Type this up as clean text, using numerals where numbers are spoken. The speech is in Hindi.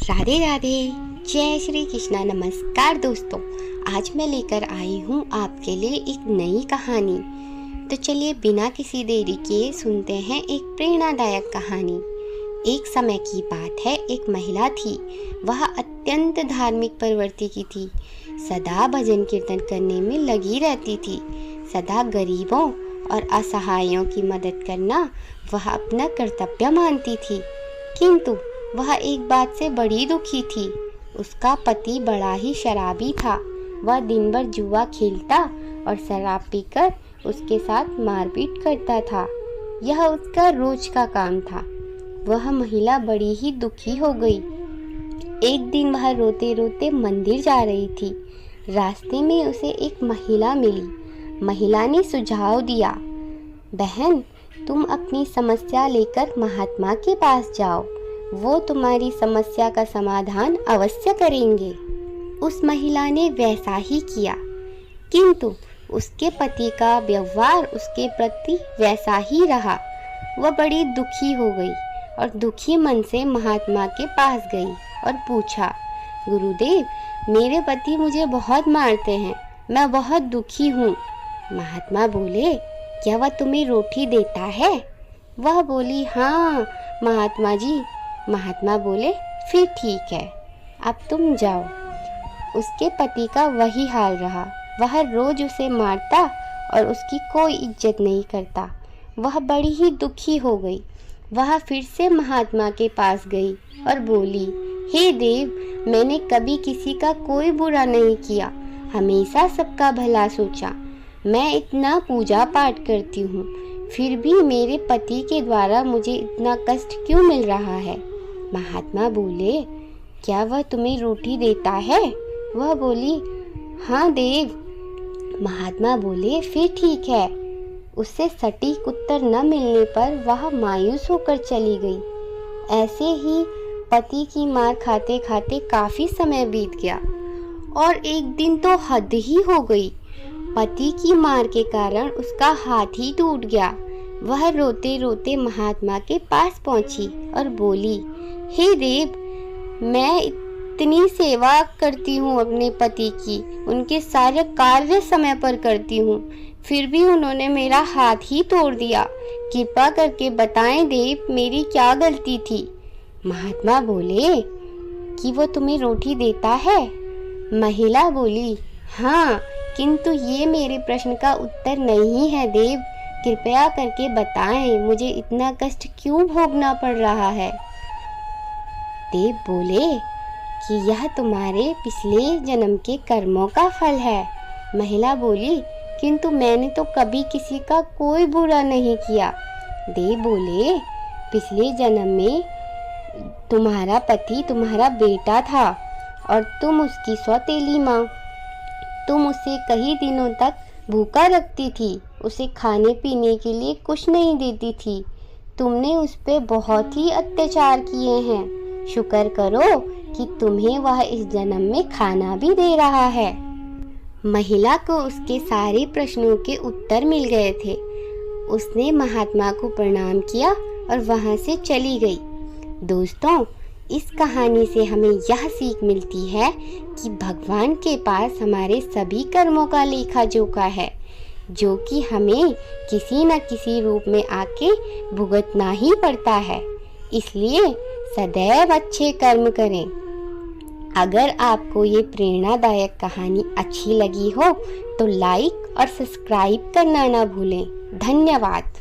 राधे राधे, जय श्री कृष्णा। नमस्कार दोस्तों, आज मैं लेकर आई हूँ आपके लिए एक नई कहानी। तो चलिए बिना किसी देरी के सुनते हैं एक प्रेरणादायक कहानी। एक समय की बात है, एक महिला थी। वह अत्यंत धार्मिक प्रवृत्ति की थी। सदा भजन कीर्तन करने में लगी रहती थी। सदा गरीबों और असहायों की मदद करना वह अपना कर्तव्य मानती थी। किंतु वह एक बात से बड़ी दुखी थी। उसका पति बड़ा ही शराबी था। वह दिन भर जुआ खेलता और शराब पीकर उसके साथ मारपीट करता था। यह उसका रोज का काम था। वह महिला बड़ी ही दुखी हो गई। एक दिन वह रोते रोते मंदिर जा रही थी। रास्ते में उसे एक महिला मिली। महिला ने सुझाव दिया, बहन, तुम अपनी समस्या लेकर महात्मा के पास जाओ, वो तुम्हारी समस्या का समाधान अवश्य करेंगे। उस महिला ने वैसा ही किया, किंतु उसके पति का व्यवहार उसके प्रति वैसा ही रहा। वह बड़ी दुखी हो गई और दुखी मन से महात्मा के पास गई और पूछा, गुरुदेव, मेरे पति मुझे बहुत मारते हैं, मैं बहुत दुखी हूँ। महात्मा बोले, क्या वह तुम्हें रोटी देता है? वह बोली, हाँ महात्मा जी। महात्मा बोले, फिर ठीक है, अब तुम जाओ। उसके पति का वही हाल रहा। वह रोज उसे मारता और उसकी कोई इज्जत नहीं करता। वह बड़ी ही दुखी हो गई। वह फिर से महात्मा के पास गई और बोली, हे देव, मैंने कभी किसी का कोई बुरा नहीं किया, हमेशा सबका भला सोचा। मैं इतना पूजा पाठ करती हूँ, फिर भी मेरे पति के द्वारा मुझे इतना कष्ट क्यों मिल रहा है? महात्मा बोले, क्या वह तुम्हें रोटी देता है? वह बोली, हाँ देव। महात्मा बोले, फिर ठीक है। उससे सटीक उत्तर न मिलने पर वह मायूस होकर चली गई। ऐसे ही पति की मार खाते खाते काफी समय बीत गया और एक दिन तो हद ही हो गई। पति की मार के कारण उसका हाथ ही टूट गया। वह रोते रोते महात्मा के पास पहुंची और बोली, हे देव, मैं इतनी सेवा करती हूँ अपने पति की, उनके सारे कार्य समय पर करती हूँ, फिर भी उन्होंने मेरा हाथ ही तोड़ दिया। कृपा करके बताएं देव, मेरी क्या गलती थी? महात्मा बोले कि वो तुम्हें रोटी देता है? महिला बोली, हाँ, किंतु ये मेरे प्रश्न का उत्तर नहीं है देव। कृपया करके बताएं, मुझे इतना कष्ट क्यों भोगना पड़ रहा है? देव बोले कि यह तुम्हारे पिछले जन्म के कर्मों का फल है। महिला बोली, किंतु मैंने तो कभी किसी का कोई बुरा नहीं किया। देव बोले, पिछले जन्म में तुम्हारा पति तुम्हारा बेटा था और तुम उसकी सौतेली माँ। तुम उसे कई दिनों तक भूखा रखती थी, उसे खाने पीने के लिए कुछ नहीं देती थी। तुमने उस पर बहुत ही अत्याचार किए हैं। शुक्र करो कि तुम्हें वह इस जन्म में खाना भी दे रहा है। महिला को उसके सारे प्रश्नों के उत्तर मिल गए थे। उसने महात्मा को प्रणाम किया और वहां से चली गई। दोस्तों, इस कहानी से हमें यह सीख मिलती है कि भगवान के पास हमारे सभी कर्मों का लेखा जोखा है, जो कि हमें किसी न किसी रूप में आके भुगतना ही पड़ता है। इसलिए सदैव अच्छे कर्म करें। अगर आपको ये प्रेरणादायक कहानी अच्छी लगी हो तो लाइक और सब्सक्राइब करना ना भूलें। धन्यवाद।